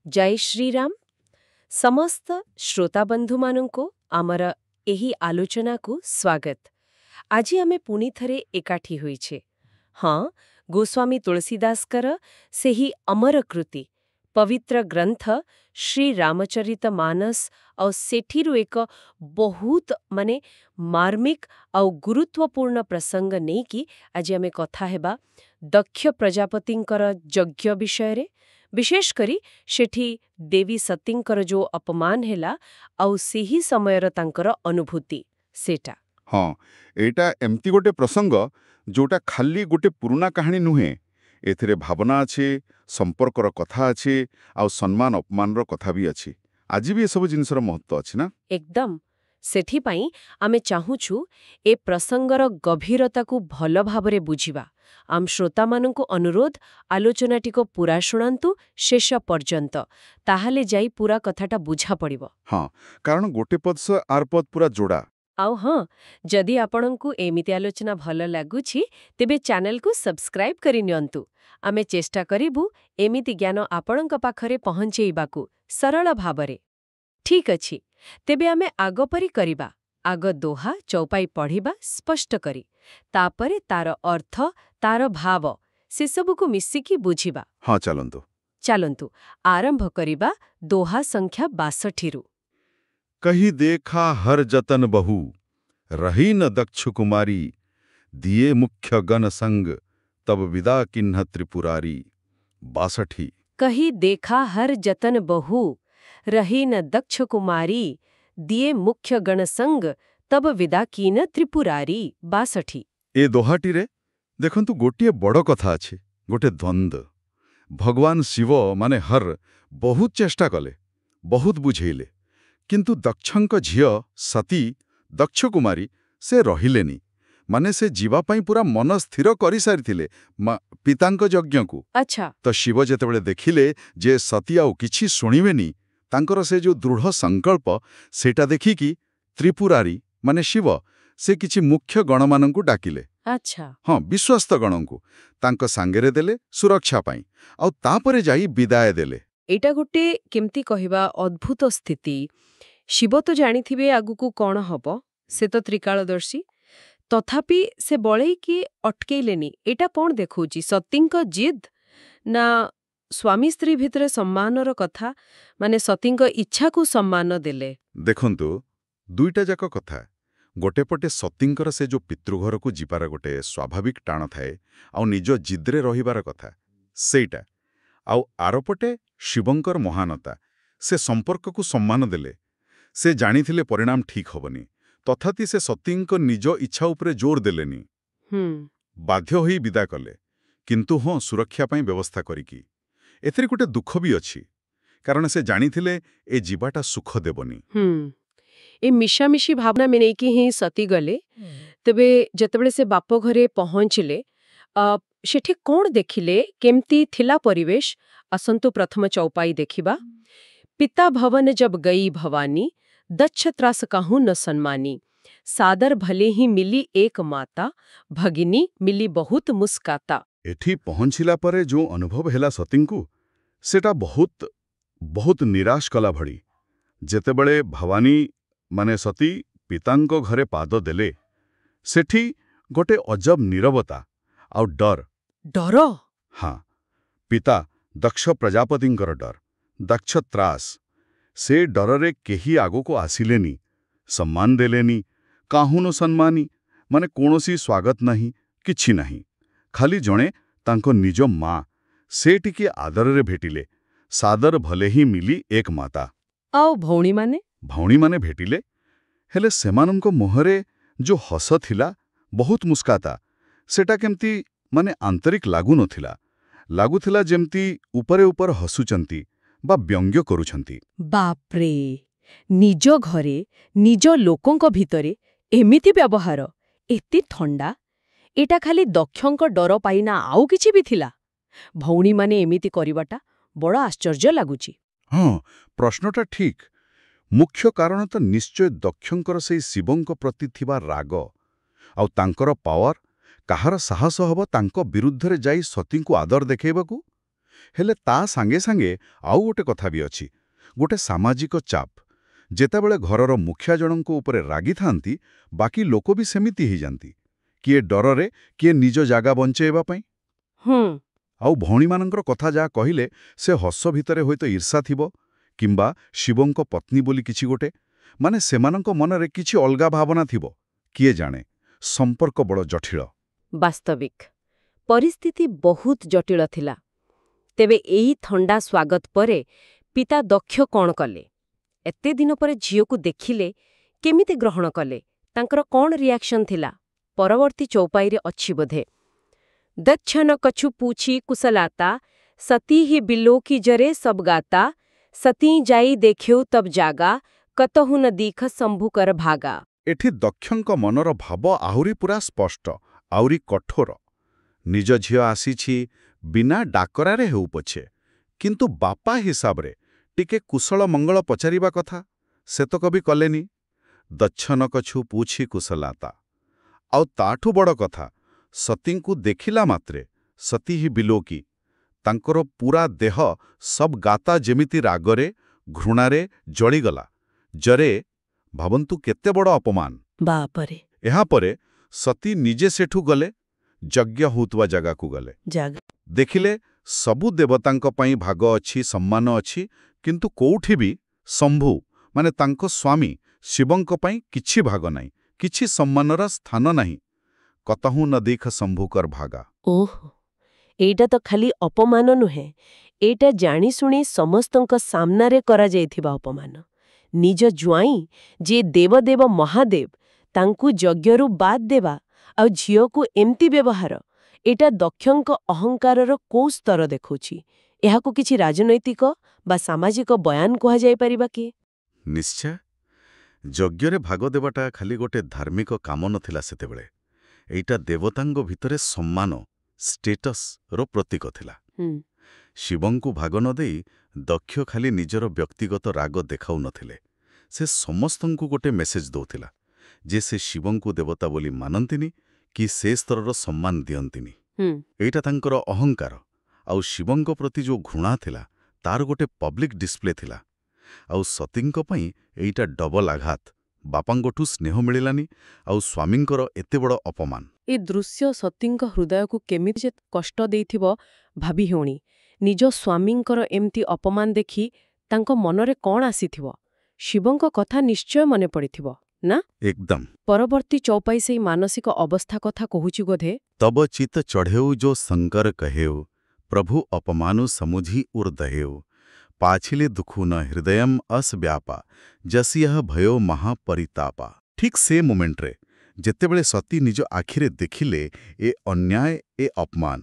जय श्रीराम समस्त श्रोताबंधुମାନଙ୍କୁ ଆମର ଏହି ଆଲୋଚନାକୁ ସ୍ୱାଗତ। ଆଜି ଆମେ ପୁଣି ଥରେ ଏକାଠି ହୋଇଛେ। ହଁ, ଗୋସ୍ୱାମୀ ତୁଳସୀଦାସଙ୍କର ସେହି ଅମର କୃତି ପବିତ୍ର ଗ୍ରନ୍ଥ ଶ୍ରୀରାମଚରିତ ମାନସ ଆଉ ସେଠିରୁ ଏକ ବହୁତ ମାର୍ମିକ ଆଉ ଗୁରୁତ୍ୱପୂର୍ଣ୍ଣ ପ୍ରସଙ୍ଗ ନେଇକି ଆଜି ଆମେ କଥା ହେବା ଦକ୍ଷ ପ୍ରଜାପତିଙ୍କର ଯଜ୍ଞ ବିଷୟରେ। ବିଶେଷ କରି ସେଠି ଦେବୀ ସତୀଙ୍କର ଯୋଉ ଅପମାନ ହେଲା ଆଉ ସେହି ସମୟର ତାଙ୍କର ଅନୁଭୂତି ସେଟା। ହଁ, ଏଇଟା ଏମିତି ଗୋଟେ ପ୍ରସଙ୍ଗ ଯୋଉଟା ଖାଲି ଗୋଟେ ପୁରୁଣା କାହାଣୀ ନୁହେଁ। ଏଥିରେ ଭାବନା ଅଛି, ସମ୍ପର୍କର କଥା ଅଛି, ଆଉ ସମ୍ମାନ ଅପମାନର କଥା ବି ଅଛି। ଆଜି ବି ଏସବୁ ଜିନିଷର ମହତ୍ତ୍ୱ ଅଛି ନା? ଏକଦମ। ସେଥିପାଇଁ ଆମେ ଚାହୁଁଛୁ ଏ ପ୍ରସଙ୍ଗର ଗଭୀରତାକୁ ଭଲ ଭାବରେ ବୁଝିବା। ଆମ ଶ୍ରୋତାମାନଙ୍କୁ ଅନୁରୋଧ, ଆଲୋଚନାଟିକୁ ପୁରା ଶୁଣନ୍ତୁ ଶେଷ ପର୍ଯ୍ୟନ୍ତ, ତାହେଲେ ଯାଇ ପୁରା କଥାଟା ବୁଝା ପଡ଼ିବ। ହଁ, କାରଣ ଗୋଟେ ପଦ ସହ ଆର ପଦ ପୁରା ଯୋଡ଼ା। ଆଉ ହଁ, ଯଦି ଆପଣଙ୍କୁ ଏମିତି ଆଲୋଚନା ଭଲ ଲାଗୁଛି ତେବେ ଚ୍ୟାନେଲକୁ ସବସ୍କ୍ରାଇବ୍ କରି ନିଅନ୍ତୁ। ଆମେ ଚେଷ୍ଟା କରିବୁ ଏମିତି ଜ୍ଞାନ ଆପଣଙ୍କ ପାଖରେ ପହଞ୍ଚେଇବାକୁ ସରଳ ଭାବରେ। ଠିକ୍ ଅଛି, ତେବେ ଆମେ ଆଗ ପରି କରିବା। ଆଗ ଦୋହା ଚୌପାଇ ପଢ଼ିବା ସ୍ପଷ୍ଟ କରି, ତାପରେ ତାର ଅର୍ଥ, ତାର ଭାବ ସେସବୁକୁ ମିଶିକି ବୁଝିବା। ହଁ, ଚାଲନ୍ତୁ। ଚାଲନ୍ତୁ ଆରମ୍ଭ କରିବା ଦୋହା ସଂଖ୍ୟା 62ରୁ। कही देखा हर जतन बहु रही न दक्ष कुमारी दिए मुख्य गण संग तब विदा किन्ह त्रिपुरारी 62। कही देखा हर जतन बहु रही न दक्ष कुमारी दिए मुख्य गणसंग तब विदा कीन त्रिपुरारी 62। ए दोहाटीरे देखंतु गोटिए बड़ कथा अछि, गोटे द्वंद्व। भगवान शिव माने हर बहुत चेष्टा कले, बहुत बुझेइले, किंतु दक्षଙ୍କ ଝିଅ ସତୀ ଦକ୍ଷ କୁମାରୀ ସେ ରହିଲେନି। ମାନେ ସେ ଯିବା ପାଇଁ ପୁରା ମନ ସ୍ଥିର କରିସାରିଥିଲେ ପିତାଙ୍କ ଯଜ୍ଞକୁ। ଆଚ୍ଛା। ତ ଶିବ ଯେତେବେଳେ ଦେଖିଲେ ଯେ ସତୀ ଆଉ କିଛି ଶୁଣିବେନି, ତାଙ୍କର ସେ ଯୋଉ ଦୃଢ଼ ସଂକଳ୍ପ, ସେଇଟା ଦେଖିକି ତ୍ରିପୁରାରୀ ମାନେ ଶିବ ସେ କିଛି ମୁଖ୍ୟ ଗଣମାନଙ୍କୁ ଡାକିଲେ। ଆଚ୍ଛା। ହଁ, ବିଶ୍ୱସ୍ତ ଗଣଙ୍କୁ ତାଙ୍କ ସାଙ୍ଗରେ ଦେଲେ ସୁରକ୍ଷା ପାଇଁ, ଆଉ ତାପରେ ଯାଇ ବିଦାୟ ଦେଲେ। ଏଇଟା ଗୋଟେ କେମିତି କହିବା ଅଦ୍ଭୁତ ସ୍ଥିତି। ଶିବ ତ ଜାଣିଥିବେ ଆଗକୁ କଣ ହବ, ସେ ତ ତ୍ରିକାଳଦର୍ଶୀ। ତଥାପି ସେ ବଳେଇକି ଅଟକେଇଲେନି। ଏଇଟା କଣ ଦେଖଉଛି, ସତୀଙ୍କ ଜିଦ୍ ନା ସ୍ୱାମୀ ସ୍ତ୍ରୀ ଭିତରେ ସମ୍ମାନର କଥା, ମାନେ ସତୀଙ୍କ ଇଚ୍ଛାକୁ ସମ୍ମାନ ଦେଲେ? ଦେଖନ୍ତୁ, ଦୁଇଟା ଯାକ କଥା। ଗୋଟେ ପଟେ ସତୀଙ୍କର ସେ ଯୋଉ ପିତୃଘରକୁ ଯିବାର ଗୋଟେ ସ୍ୱାଭାବିକ ଟାଣ ଥାଏ, ଆଉ ନିଜ ଜିଦ୍ରେ ରହିବାର କଥା ସେଇଟା। ଆଉ ଆରପଟେ ଶିବଙ୍କର ମହାନତା, ସେ ସମ୍ପର୍କକୁ ସମ୍ମାନ ଦେଲେ। ସେ ଜାଣିଥିଲେ ପରିଣାମ ଠିକ୍ ହବନି, ତଥାପି ସେ ସତୀଙ୍କ ନିଜ ଇଚ୍ଛା ଉପରେ ଜୋର ଦେଲେନି। ବାଧ୍ୟ ହୋଇ ବିଦା କଲେ, କିନ୍ତୁ ହଁ, ସୁରକ୍ଷା ପାଇଁ ବ୍ୟବସ୍ଥା କରିକି। ଏଥିରେ ଗୋଟେ ଦୁଃଖ ବି ଅଛି, କାରଣ ସେ ଜାଣିଥିଲେ ଏ ଯିବାଟା ସୁଖ ଦେବନି। ଏ ମିଶାମିଶି ଭାବନା ନେଇକି ହିଁ ସତୀ ଗଲେ। ତେବେ ଯେତେବେଳେ ସେ ବାପ ଘରେ ପହଞ୍ଚିଲେ, ସେଠି କଣ ଦେଖିଲେ, କେମିତି ଥିଲା ପରିବେଶ? ଆସନ୍ତୁ ପ୍ରଥମ ଚୌପାଇ ଦେଖିବା। ପିତା ଭवन जब गई भवानी दक्ष त्रास कहूं न सम्मानी सादर भले ही मिली एक माता भगिनी मिली बहुत मुस्काता। ଏଠି ପହଞ୍ଚିଲା ପରେ ଯୋଉ ଅନୁଭବ ହେଲା ସତୀଙ୍କୁ, ସେଟା ବହୁତ ନିରାଶ କଲା ଭଳି। ଯେତେବେଳେ ଭବାନୀ ମାନେ ସତୀ ପିତାଙ୍କ ଘରେ ପାଦ ଦେଲେ, ସେଠି ଗୋଟେ ଅଜବ ନୀରବତା ଆଉ ଡର। ଡର? ହଁ, ପିତା ଦକ୍ଷ ପ୍ରଜାପତିଙ୍କର ଡର, ଦକ୍ଷ ତ୍ରାସ। ସେ ଡରରେ କେହି ଆଗକୁ ଆସିଲେନି, ସମ୍ମାନ ଦେଲେନି। କାହୁନ ସମ୍ମାନୀ ମାନେ କୌଣସି ସ୍ୱାଗତ ନାହିଁ, କିଛି ନାହିଁ। ଖାଲି ଜଣେ ତାଙ୍କ ନିଜ ମା, ସେ ଟିକିଏ ଆଦରରେ ଭେଟିଲେ। ସାଦର ଭଲେ ହିଁ ମିଲି ଏକ ମାତା। ଆଉ ଭଉଣୀମାନେ? ଭଉଣୀମାନେ ଭେଟିଲେ, ହେଲେ ସେମାନଙ୍କ ମୁହଁରେ ଯୋଉ ହସ ଥିଲା, ବହୁତ ମୁସ୍କାତା, ସେଟା କେମିତି ମାନେ ଆନ୍ତରିକ ଲାଗୁନଥିଲା। ଲାଗୁଥିଲା ଯେମିତି ଉପରେ ହସୁଛନ୍ତି ବା ବ୍ୟଙ୍ଗ କରୁଛନ୍ତି। ବାପ୍ରେ, ନିଜ ଘରେ ନିଜ ଲୋକଙ୍କ ଭିତରେ ଏମିତି ବ୍ୟବହାର, ଏତେ ଥଣ୍ଡା! ଏଟା ଖାଲି ଦକ୍ଷଙ୍କ ଡର ପାଇନା ଆଉ କିଛି ବି ଥିଲା? ଭଉଣୀମାନେ ଏମିତି କରିବାଟା ବଡ଼ ଆଶ୍ଚର୍ଯ୍ୟ ଲାଗୁଛି। ହଁ, ପ୍ରଶ୍ନଟା ଠିକ୍। ମୁଖ୍ୟ କାରଣ ତ ନିଶ୍ଚୟ ଦକ୍ଷଙ୍କର ସେଇ ଶିବଙ୍କ ପ୍ରତି ଥିବା ରାଗ ଆଉ ତାଙ୍କର ପାୱାର। କାହାର ସାହସ ହବ ତାଙ୍କ ବିରୁଦ୍ଧରେ ଯାଇ ସତୀଙ୍କୁ ଆଦର ଦେଖାଇବାକୁ? ହେଲେ ତା ସାଙ୍ଗେ ସାଙ୍ଗେ ଆଉ ଗୋଟେ କଥା ବି ଅଛି, ଗୋଟେ ସାମାଜିକ ଚାପ। ଯେତେବେଳେ ଘରର ମୁଖିଆ ଜଣଙ୍କ ଉପରେ ରାଗିଥାନ୍ତି, ବାକି ଲୋକ ବି ସେମିତି ହେଇଯାନ୍ତି। କିଏ ଡରରେ, କିଏ ନିଜ ଜାଗା ବଞ୍ଚେଇବା ପାଇଁ। ହୁଁ। ଆଉ ଭଉଣୀମାନଙ୍କର କଥା ଯାହା କହିଲେ, ସେ ହସ ଭିତରେ ହୁଏତ ଈର୍ଷା ଥିବ, କିମ୍ବା ଶିବଙ୍କ ପତ୍ନୀ ବୋଲି କିଛି ଗୋଟେ, ମାନେ ସେମାନଙ୍କ ମନରେ କିଛି ଅଲଗା ଭାବନା ଥିବ। କିଏ ଜାଣେ, ସମ୍ପର୍କ ବଡ଼ ଜଟିଳ। ବାସ୍ତବିକ ପରିସ୍ଥିତି ବହୁତ ଜଟିଳ ଥିଲା। ତେବେ ଏହି ଥଣ୍ଡା ସ୍ୱାଗତ ପରେ ପିତା ଦକ୍ଷ କ'ଣ କଲେ? ଏତେ ଦିନ ପରେ ଝିଅକୁ ଦେଖିଲେ, କେମିତି ଗ୍ରହଣ କଲେ? ତାଙ୍କର କ'ଣ ରିଆକ୍ସନ୍ ଥିଲା? ପରବର୍ତ୍ତୀ ଚୌପାଇରେ ଅଛି ବୋଧେ। ଦଚ୍ଛନ କଛୁ ପୁଛି କୁଶଲାତା, ସତୀ ହି ବିଲୋ କି ଜରେ ସବ ଗାତା, ସତୀ ଯାଇ ଦେଖେଉ ତବ ଜାଗା, କତହୁ ନ ଦୀଖ ଶମ୍ଭୁକର ଭାଗା। ଏଠି ଦକ୍ଷଙ୍କ ମନର ଭାବ ଆହୁରି ପୁରା ସ୍ପଷ୍ଟ, ଆହୁରି କଠୋର। ନିଜ ଝିଅ ଆସିଛି, ବିନା ଡାକରାରେ ହେଉ ପଛେ, କିନ୍ତୁ ବାପା ହିସାବରେ ଟିକେ କୁଶଳ ମଙ୍ଗଳ ପଚାରିବା କଥା, ସେତକ ବି କଲେନି। ଦଚ୍ଛନ କଛୁ ପୁଛି କୁଶଲାତା। ଆଉ ତାଠୁ ବଡ଼ କଥା, ସତୀଙ୍କୁ ଦେଖିଲା ମାତ୍ରେ ସତୀ ହି ବିଲୋକି, ତାଙ୍କର ପୁରା ଦେହ ସବ ଗାତା ଯେମିତି ରାଗରେ, ଘୃଣାରେ ଜଳିଗଲା। ଜରେ, ଭାବନ୍ତୁ କେତେ ବଡ଼ ଅପମାନ। ବାପରେ। ଏହାପରେ ସତୀ ନିଜେ ସେଠୁ ଗଲେ, ଯଜ୍ଞ ହେଉଥିବା ଜାଗାକୁ ଗଲେ। ଦେଖିଲେ ସବୁ ଦେବତାଙ୍କ ପାଇଁ ଭାଗ ଅଛି, ସମ୍ମାନ ଅଛି, କିନ୍ତୁ କୋଉଠି ବି ଶମ୍ଭୁ, ମାନେ ତାଙ୍କ ସ୍ୱାମୀ ଶିବଙ୍କ ପାଇଁ କିଛି ଭାଗ ନାହିଁ, କିଛି ସମ୍ମାନର ସ୍ଥାନ ନାହିଁ। କତହୁ ନ ଦୀଖ ଶମ୍ଭୁକର ଭାଗା। ଓହୋ, ଏଇଟା ତ ଖାଲି ଅପମାନ ନୁହେଁ, ଏଇଟା ଜାଣିଶୁଣି ସମସ୍ତଙ୍କ ସାମ୍ନାରେ କରାଯାଇଥିବା ଅପମାନ। ନିଜ ଜ୍ୱାଇଁ, ଯିଏ ଦେବଦେବ ମହାଦେବ, ତାଙ୍କୁ ଯଜ୍ଞରୁ ବାଦ୍ ଦେବା, ଆଉ ଝିଅକୁ ଏମିତି ବ୍ୟବହାର, ଏଇଟା ଦକ୍ଷଙ୍କ ଅହଙ୍କାରର କୋଉ ସ୍ତର ଦେଖଉଛି? ଏହାକୁ କିଛି ରାଜନୈତିକ ବା ସାମାଜିକ ବୟାନ କୁହାଯାଇପାରିବା କି? ନିଶ୍ଚୟ। ଯଜ୍ଞରେ ଭାଗ ଦେବାଟା ଖାଲି ଗୋଟେ ଧାର୍ମିକ କାମ ନଥିଲା ସେତେବେଳେ। ଏଇଟା ଦେବତାଙ୍କ ଭିତରେ ସମ୍ମାନ, ଷ୍ଟେଟସ୍ର ପ୍ରତୀକ ଥିଲା। ଶିବଙ୍କୁ ଭାଗ ନ ଦେଇ ଦକ୍ଷ ଖାଲି ନିଜର ବ୍ୟକ୍ତିଗତ ରାଗ ଦେଖାଉନଥିଲେ, ସେ ସମସ୍ତଙ୍କୁ ଗୋଟେ ମେସେଜ ଦେଉଥିଲା ଯେ ସେ ଶିବଙ୍କୁ ଦେବତା ବୋଲି ମାନନ୍ତିନି, କି ସେ ସ୍ତରର ସମ୍ମାନ ଦିଅନ୍ତିନି। ଏଇଟା ତାଙ୍କର ଅହଙ୍କାର, ଆଉ ଶିବଙ୍କ ପ୍ରତି ଯୋଉ ଘୃଣା ଥିଲା, ତାର ଗୋଟେ ପବ୍ଲିକ୍ ଡିସପ୍ଲେ ଥିଲା। ଆଉ ସତୀଙ୍କ ପାଇଁ ଏଇଟା ଡବଲ ଆଘାତ। ବାପାଙ୍କଠୁ ସ୍ନେହ ମିଳିଲାନି, ଆଉ ସ୍ୱାମୀଙ୍କର ଏତେ ବଡ଼ ଅପମାନ। ଏ ଦୃଶ୍ୟ ସତୀଙ୍କ ହୃଦୟକୁ କେମିତି ଯେ କଷ୍ଟ ଦେଇଥିବ ଭାବି ହେଉନି। ନିଜ ସ୍ୱାମୀଙ୍କର ଏମିତି ଅପମାନ ଦେଖି ତାଙ୍କ ମନରେ କ'ଣ ଆସିଥିବ? ଶିବଙ୍କ କଥା ନିଶ୍ଚୟ ମନେ ପଡ଼ିଥିବ ନା? ଏକଦମ। ପରବର୍ତ୍ତୀ ଚୌପାଇ ସେଇ ମାନସିକ ଅବସ୍ଥା କଥା କହୁଛି ବୋଧେ। ତବ ଚିତ ଚଢ଼େଉ ଯୋ ଶଙ୍କର କହେଉ, ପ୍ରଭୁ ଅପମାନୁ ସମୁଝି ଉର୍ଦହେଉ, ପାଛିଲେ ଦୁଃଖୁ ନ ହୃଦୟମ ଅସ ବ୍ୟାପା, ଯସିୟଃ ଭୟୋ ମହାପରିତାପା। ଠିକ୍ ସେ ମୋମେଣ୍ଟରେ ଯେତେବେଳେ ସତୀ ନିଜ ଆଖିରେ ଦେଖିଲେ ଏ ଅନ୍ୟାୟ, ଏ ଅପମାନ,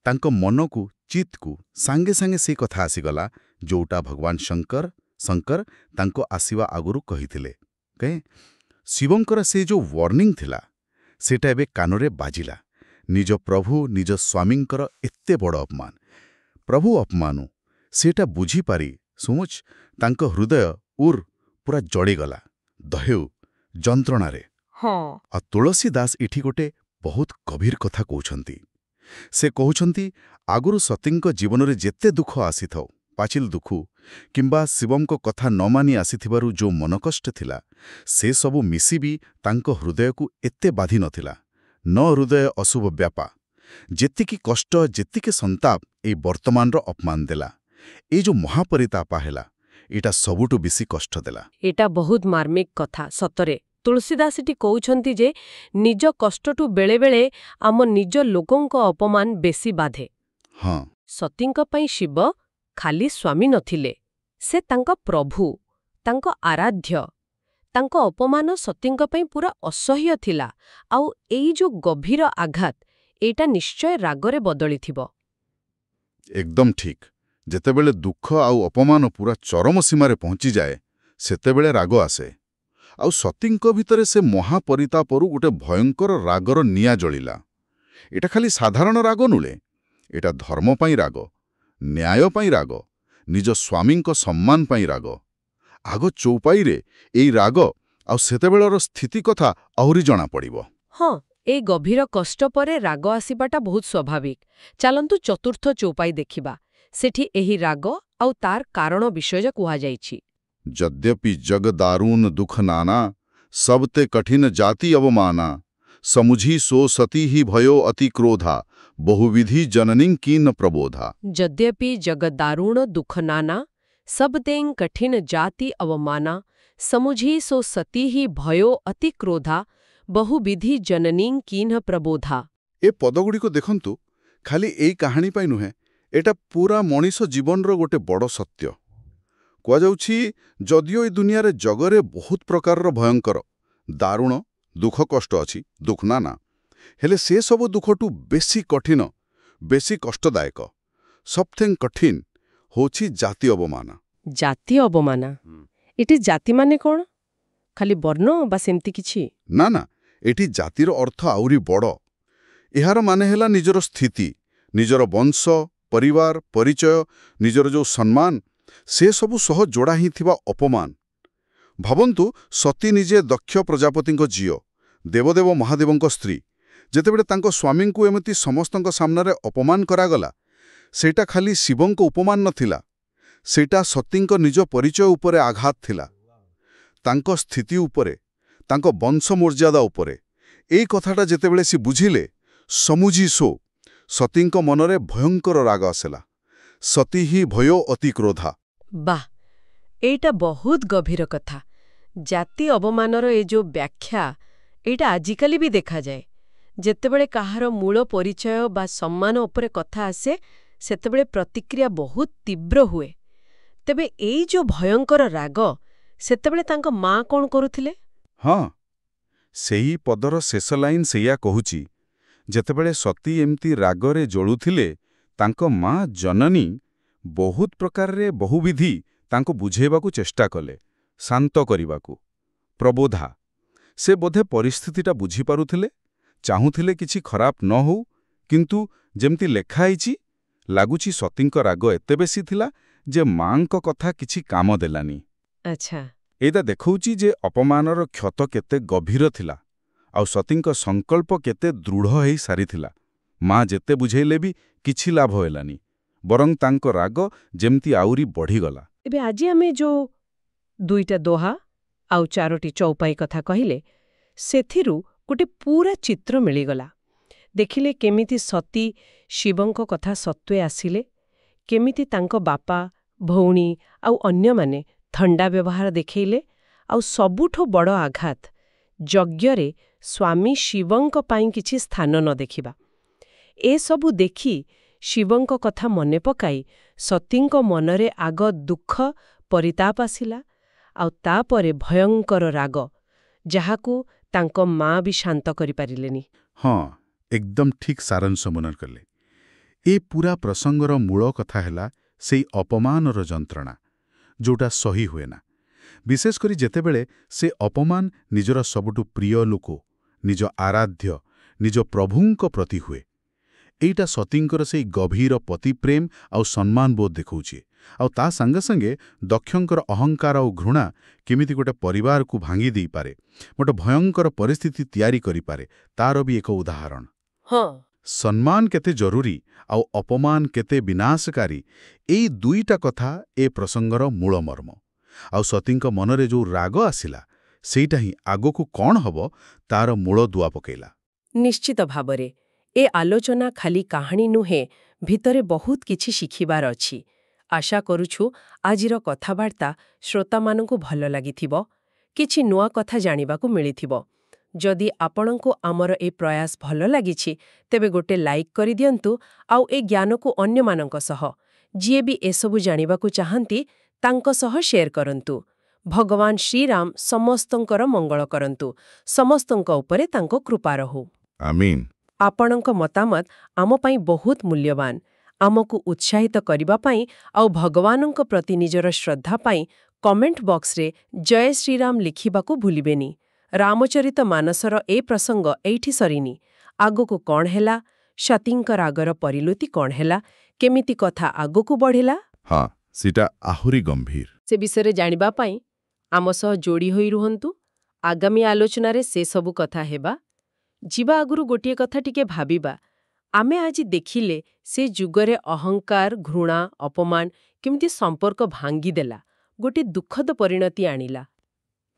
ତାଙ୍କ ମନକୁ, ଚିତ୍ତକୁ ସାଙ୍ଗେ ସାଙ୍ଗେ ସେ କଥା ଆସିଗଲା ଯୋଉଟା ଭଗବାନ ଶଙ୍କର ତାଙ୍କ ଆସିବା ଆଗରୁ କହିଥିଲେ। ଶିବଙ୍କର ସେ ଯୋଉ ୱାର୍ଣ୍ଣିଂ ଥିଲା, ସେଇଟା ଏବେ କାନରେ ବାଜିଲା। ନିଜ ପ୍ରଭୁ, ନିଜ ସ୍ୱାମୀଙ୍କର ଏତେ ବଡ଼ ଅପମାନ, ପ୍ରଭୁ ଅପମାନୁ, ସେଇଟା ବୁଝିପାରି ସୁମୁଚ ତାଙ୍କ ହୃଦୟ ପୁରା ଜଳିଗଲା, ଦହେଉ, ଯନ୍ତ୍ରଣାରେ। ଆଉ ତୁଳସୀ ଦାସ ଏଠି ଗୋଟେ ବହୁତ ଗଭୀର କଥା କହୁଛନ୍ତି। ସେ କହୁଛନ୍ତି, ଆଗରୁ ସତୀଙ୍କ ଜୀବନରେ ଯେତେ ଦୁଃଖ ଆସିଥାଉ, ପାଚିଲ ଦୁଃଖ, କିମ୍ବା ଶିବଙ୍କ କଥା ନ ମାନି ଆସିଥିବାରୁ ଯୋଉ ମନକଷ୍ଟ ଥିଲା, ସେ ସବୁ ମିଶିବି ତାଙ୍କ ହୃଦୟକୁ ଏତେ ବାଧି ନଥିଲା। ନ ହୃଦୟ ଅଶୁଭ ବ୍ୟାପା। ଯେତିକି କଷ୍ଟ, ଯେତିକି ସନ୍ତାପ ଏଇ ବର୍ତ୍ତମାନର ଅପମାନ ଦେଲା, ଏଇ ଯୋଉ ମହାପରିତାପା ହେଲା, ଏଇଟା ସବୁଠୁ ବେଶୀ କଷ୍ଟ ଦେଲା। ଏଇଟା ବହୁତ ମାର୍ମିକ କଥା ସତରେ। ତୁଳସୀଦାସ ଏଠି କହୁଛନ୍ତି ଯେ ନିଜ କଷ୍ଟଠୁ ବେଳେବେଳେ ଆମ ନିଜ ଲୋକଙ୍କ ଅପମାନ ବେଶୀ ବାଧେ। ହଁ। ସତୀଙ୍କ ପାଇଁ ଶିବ ଖାଲି ସ୍ୱାମୀ ନଥିଲେ, ସେ ତାଙ୍କ ପ୍ରଭୁ, ତାଙ୍କ ଆରାଧ୍ୟ। ତାଙ୍କ ଅପମାନ ସତୀଙ୍କ ପାଇଁ ପୁରା ଅସହ୍ୟ ଥିଲା। ଆଉ ଏଇ ଯୋଉ ଗଭୀର ଆଘାତ, ଏଇଟା ନିଶ୍ଚୟ ରାଗରେ ବଦଳିଥିବ। ଏକଦମ ଠିକ୍। ଯେତେବେଳେ ଦୁଃଖ ଆଉ ଅପମାନ ପୁରା ଚରମ ସୀମାରେ ପହଞ୍ଚିଯାଏ, ସେତେବେଳେ ରାଗ ଆସେ। ଆଉ ସତୀଙ୍କ ଭିତରେ ସେ ମହାପରିତାପରୁ ଗୋଟେ ଭୟଙ୍କର ରାଗର ନିଆଁ ଜଳିଲା। ଏଟା ଖାଲି ସାଧାରଣ ରାଗ ନୁହେଁ, ଏଟା ଧର୍ମ ପାଇଁ ରାଗ, ନ୍ୟାୟ ପାଇଁ ରାଗ, ନିଜ ସ୍ୱାମୀଙ୍କ ସମ୍ମାନ ପାଇଁ ରାଗ। ଆଗ ଚୌପାଇରେ ଏଇ ରାଗ ଆଉ ସେତେବେଳର ସ୍ଥିତି କଥା ଆହୁରି ଜଣାପଡ଼ିବ। ହଁ, ଏଇ ଗଭୀର କଷ୍ଟ ପରେ ରାଗ ଆସିବାଟା ବହୁତ ସ୍ୱାଭାବିକ। ଚାଲନ୍ତୁ ଚତୁର୍ଥ ଚୌପାଇ ଦେଖିବା। ସେଠି ଏହି ରାଗ ଆଉ ତାର କାରଣ ବିଷୟ କୁହାଯାଇଛି। ଯଦ୍ୟପି ଜଗ ଦାରୁଣ ଦୁଃଖ ନାନା ସବତେ କଠିନ ଜାତି ଅବମାନା ସମୁଝି ସୋ ସତି ହି भयो ଅତି କ୍ରୋଧା ବହୁବିଧି ଜନନୀ କୀନ ପ୍ରବୋଧା। ଯଦ୍ୟପି ଜଗଦାରୁଣ ଦୁଃଖ ନାନା ସବତେଂ କଠିନ ଜାତି ଅବମାନା ସମୁଝି ସୋ ସତି ହି ଭୟୋ ଅତି କ୍ରୋଧା ବହୁବିଧି ଜନନୀ କୀନ ପ୍ରବୋଧା। ଏ ପଦଗୁଡ଼ିକ ଦେଖନ୍ତୁ, ଖାଲି ଏଇ କାହାଣୀ ପାଇଁ ନୁହେଁ, ଏଟା ପୁରା ମଣିଷ ଜୀବନର ଗୋଟେ ବଡ଼ ସତ୍ୟ। କୁହାଯାଉଛି, ଯଦିଓ ଏ ଦୁନିଆରେ ଜଗରେ ବହୁତ ପ୍ରକାରର ଭୟଙ୍କର ଦାରୁଣ ଦୁଃଖ କଷ୍ଟ ଅଛି, ଦୁଃଖ ନାନା, ହେଲେ ସେ ସବୁ ଦୁଃଖଠୁ ବେଶୀ କଠିନ, ବେଶୀ କଷ୍ଟଦାୟକ, ସବଥେଂ କଠିନ ହେଉଛି ଜାତି ଅବମାନ। ଜାତି ଅବମାନା। ଏଠି ଜାତି ମାନେ କ'ଣ? ଖାଲି ବର୍ଣ୍ଣ ବା ସେମିତି କିଛି? ନା ନା, ଏଠି ଜାତିର ଅର୍ଥ ଆହୁରି ବଡ଼। ଏହାର ମାନେ ହେଲା ନିଜର ସ୍ଥିତି, ନିଜର ବଂଶ, ପରିବାର, ପରିଚୟ, ନିଜର ଯେଉଁ ସମ୍ମାନ, ସେସବୁ ସହ ଯୋଡ଼ା ହିଁ ଥିବା ଅପମାନ। ଭାବନ୍ତୁ, ସତୀ ନିଜେ ଦକ୍ଷ ପ୍ରଜାପତିଙ୍କ ଝିଅ, ଦେବଦେବ ମହାଦେବଙ୍କ ସ୍ତ୍ରୀ, ଯେତେବେଳେ ତାଙ୍କ ସ୍ୱାମୀଙ୍କୁ ଏମିତି ସମସ୍ତଙ୍କ ସାମ୍ନାରେ ଅପମାନ କରାଗଲା, ସେଇଟା ଖାଲି ଶିବଙ୍କ ଉପମାନ ନଥିଲା, ସେଇଟା ସତୀଙ୍କ ନିଜ ପରିଚୟ ଉପରେ ଆଘାତ ଥିଲା, ତାଙ୍କ ସ୍ଥିତି ଉପରେ, ତାଙ୍କ ବଂଶ ମର୍ଯ୍ୟାଦା ଉପରେ। ଏଇ କଥାଟା ଯେତେବେଳେ ସେ ବୁଝିଲେ, ସମୁଝି ସୋ, ସତୀଙ୍କ ମନରେ ଭୟଙ୍କର ରାଗ ଆସିଲା। ସତୀ ହି ଭୟୋ ଅତି କ୍ରୋଧା। ବାଃ, ଏଇଟା ବହୁତ ଗଭୀର କଥା। ଜାତି ଅବମାନର ଏ ଯୋଉ ବ୍ୟାଖ୍ୟା, ଏଇଟା ଆଜିକାଲି ବି ଦେଖାଯାଏ। ଯେତେବେଳେ କାହାର ମୂଳ ପରିଚୟ ବା ସମ୍ମାନ ଉପରେ କଥା ଆସେ, ସେତେବେଳେ ପ୍ରତିକ୍ରିୟା ବହୁତ ତୀବ୍ର ହୁଏ। ତେବେ ଏଇ ଯୋଉ ଭୟଙ୍କର ରାଗ, ସେତେବେଳେ ତାଙ୍କ ମା କ'ଣ କରୁଥିଲେ? ହଁ, ସେଇ ପଦର ଶେଷ ଲାଇନ୍ ସେଇଆ କହୁଛି। ଯେତେବେଳେ ସତୀ ଏମିତି ରାଗରେ ଜଳୁଥିଲେ, ତାଙ୍କ ମା ଜନନୀ ବହୁତ ପ୍ରକାରରେ ବହୁବିଧି ତାଙ୍କୁ ବୁଝେଇବାକୁ ଚେଷ୍ଟା କଲେ, ଶାନ୍ତ କରିବାକୁ। ପ୍ରବୋଧା, ସେ ବୋଧେ ପରିସ୍ଥିତିଟା ବୁଝିପାରୁଥିଲେ, ଚାହୁଁଥିଲେ କିଛି ଖରାପ ନ ହଉ, କିନ୍ତୁ ଯେମିତି ଲେଖା ହେଇଛି, ଲାଗୁଛି ସତୀଙ୍କ ରାଗ ଏତେ ବେଶୀ ଥିଲା ଯେ ମାଙ୍କ କଥା କିଛି କାମ ଦେଲାନି। ଆଚ୍ଛା। ଏଇଟା ଦେଖଉଛି ଯେ ଅପମାନର କ୍ଷତ କେତେ ଗଭୀର ଥିଲା, ଆଉ ସତୀଙ୍କ ସଂକଳ୍ପ କେତେ ଦୃଢ଼ ହେଇ ସାରିଥିଲା। ମା ଯେତେ ବୁଝେଇଲେ ବି କିଛି ଲାଭ ହେଲାନି, ବରଂ ତାଙ୍କ ରାଗ ଯେମିତି ଆହୁରି ବଢ଼ିଗଲା। ଏବେ ଆଜି ଆମେ ଯୋଉ 2ଟା ଦୋହା ଆଉ 4ଟି ଚଉପାଇ କଥା କହିଲେ, ସେଥିରୁ ଗୋଟେ ପୁରା ଚିତ୍ର ମିଳିଗଲା। ଦେଖିଲେ କେମିତି ସତୀ ଶିବଙ୍କ କଥା ସତ୍ତ୍ୱେ ଆସିଲେ, କେମିତି ତାଙ୍କ ବାପା, ଭଉଣୀ ଆଉ ଅନ୍ୟମାନେ ଥଣ୍ଡା ବ୍ୟବହାର ଦେଖେଇଲେ, ଆଉ ସବୁଠୁ ବଡ଼ ଆଘାତ, ଯଜ୍ଞରେ ସ୍ୱାମୀ ଶିବଙ୍କ ପାଇଁ କିଛି ସ୍ଥାନ ନ ଦେଖିବା। ଏସବୁ ଦେଖି ଶିବଙ୍କ କଥା ମନେ ପକାଇ ସତୀଙ୍କ ମନରେ ଆଗ ଦୁଃଖ, ପରିତାପ ଆସିଲା, ଆଉ ତାପରେ ଭୟଙ୍କର ରାଗ, ଯାହାକୁ ତାଙ୍କ ମା ବି ଶାନ୍ତ କରିପାରିଲେନି। ହଁ, ଏକଦମ ଠିକ୍ ସାରାଂଶ ମନେ କଲେ। ଏ ପୁରା ପ୍ରସଙ୍ଗର ମୂଳ କଥା ହେଲା ସେଇ ଅପମାନର ଯନ୍ତ୍ରଣା, ଯୋଉଟା ସହି ହୁଏନା। ବିଶେଷ କରି ଯେତେବେଳେ ସେ ଅପମାନ ନିଜର ସବୁଠୁ ପ୍ରିୟ ଲୋକ, ନିଜ ଆରାଧ୍ୟ, ନିଜ ପ୍ରଭୁଙ୍କ ପ୍ରତି ହୁଏ। ଏଇଟା ସତୀଙ୍କର ସେଇ ଗଭୀର ପତିପ୍ରେମ ଆଉ ସମ୍ମାନ ବୋଧ ଦେଖାଉଛି। ଆଉ ତା ସାଙ୍ଗେ ସାଙ୍ଗେ ଦକ୍ଷଙ୍କର ଅହଙ୍କାର ଆଉ ଘୃଣା କେମିତି ଗୋଟେ ପରିବାରକୁ ଭାଙ୍ଗି ଦେଇପାରେ, ଗୋଟେ ଭୟଙ୍କର ପରିସ୍ଥିତି ତିଆରି କରିପାରେ, ତାର ବି ଏକ ଉଦାହରଣ। ହଁ, ସମ୍ମାନ କେତେ ଜରୁରୀ ଆଉ ଅପମାନ କେତେ ବିନାଶକାରୀ, ଏଇ ଦୁଇଟା କଥା ଏ ପ୍ରସଙ୍ଗର ମୂଳ ମର୍ମ। ଆଉ ସତୀଙ୍କ ମନରେ ଯୋଉ ରାଗ ଆସିଲା, ସେଇଟା ହିଁ ଆଗକୁ କ'ଣ ହବ ତାର ମୂଳ ଦୁଆ ପକେଇଲା। ନିଶ୍ଚିତ ଭାବରେ ଏ ଆଲୋଚନା ଖାଲି କାହାଣୀ ନୁହେଁ, ଭିତରେ ବହୁତ କିଛି ଶିଖିବାର ଅଛି। ଆଶା କରୁଛୁ ଆଜିର କଥାବାର୍ତ୍ତା ଶ୍ରୋତାମାନଙ୍କୁ ଭଲ ଲାଗିଥିବ, କିଛି ନୂଆ କଥା ଜାଣିବାକୁ ମିଳିଥିବ। ଯଦି ଆପଣଙ୍କୁ ଆମର ଏ ପ୍ରୟାସ ଭଲ ଲାଗିଛି, ତେବେ ଗୋଟେ ଲାଇକ୍ କରିଦିଅନ୍ତୁ, ଆଉ ଏ ଜ୍ଞାନକୁ ଅନ୍ୟମାନଙ୍କ ସହ, ଯିଏ ବି ଏସବୁ ଜାଣିବାକୁ ଚାହାନ୍ତି, ତାଙ୍କ ସହ ସେୟାର କରନ୍ତୁ। ଭଗବାନ ଶ୍ରୀରାମ ସମସ୍ତଙ୍କର ମଙ୍ଗଳ କରନ୍ତୁ, ସମସ୍ତଙ୍କ ଉପରେ ତାଙ୍କ କୃପା ରହୁ। ଆମିନ୍। ଆପଣଙ୍କ ମତାମତ ଆମ ପାଇଁ ବହୁତ ମୂଲ୍ୟବାନ। ଆମକୁ ଉତ୍ସାହିତ କରିବା ପାଇଁ ଆଉ ଭଗବାନଙ୍କ ପ୍ରତି ନିଜର ଶ୍ରଦ୍ଧା ପାଇଁ କମେଣ୍ଟ ବକ୍ସରେ ଜୟ ଶ୍ରୀରାମ ଲେଖିବାକୁ ଭୁଲିବେନି। ରାମଚରିତ ମାନସର ଏ ପ୍ରସଙ୍ଗ ଏଇଠି ସରିନି। ଆଗକୁ କ'ଣ ହେଲା, ସତୀଙ୍କ ରାଗର ପରିଣତି କ'ଣ ହେଲା, କେମିତି କଥା ଆଗକୁ ବଢ଼ିଲା, ହଁ, ସେଟା ଆହୁରି ଗମ୍ଭୀର। ସେ ବିଷୟରେ ଜାଣିବା ପାଇଁ ଆମ ସହ ଯୋଡ଼ି ହୋଇ ରୁହନ୍ତୁ। ଆଗାମୀ ଆଲୋଚନାରେ ସେ ସବୁ କଥା ହେବା। ଯିବା ଆଗରୁ ଗୋଟିଏ କଥା ଟିକେ ଭାବିବା, ଆମେ ଆଜି ଦେଖିଲେ ସେ ଯୁଗରେ ଅହଙ୍କାର, ଘୃଣା, ଅପମାନ କେମିତି ସମ୍ପର୍କ ଭାଙ୍ଗିଦେଲା, ଗୋଟିଏ ଦୁଃଖଦ ପରିଣତି ଆଣିଲା।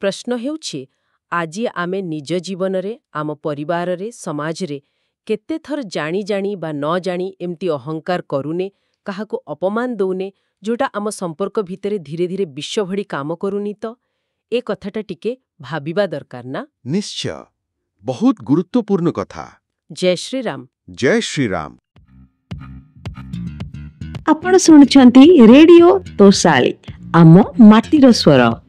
ପ୍ରଶ୍ନ ହେଉଛି, ଆଜି ଆମେ ନିଜ ଜୀବନରେ, ଆମ ପରିବାରରେ, ସମାଜରେ କେତେଥର ଜାଣି ଜାଣି ବା ନ ଜାଣି ଏମିତି ଅହଙ୍କାର କରୁନେ, କାହାକୁ ଅପମାନ ଦଉନେ, ଯୋଉଟା ଆମ ସମ୍ପର୍କ ଭିତରେ ଧୀରେ ଧୀରେ ବିଷ ଭଳି କାମ କରୁନି ତ? ଏ କଥାଟା ଟିକେ ଭାବିବା ଦରକାର ନା? ନିଶ୍ଚୟ, ବହୁତ ଗୁରୁତ୍ୱପୂର୍ଣ୍ଣ କଥା। ଜୟ ଶ୍ରୀରାମ। ଜୟ ଶ୍ରୀରାମ। ଆପଣ ଶୁଣୁଛନ୍ତି ରେଡିଓ ତୋଷାଳୀ, ଆମ ମାଟିର ସ୍ୱର।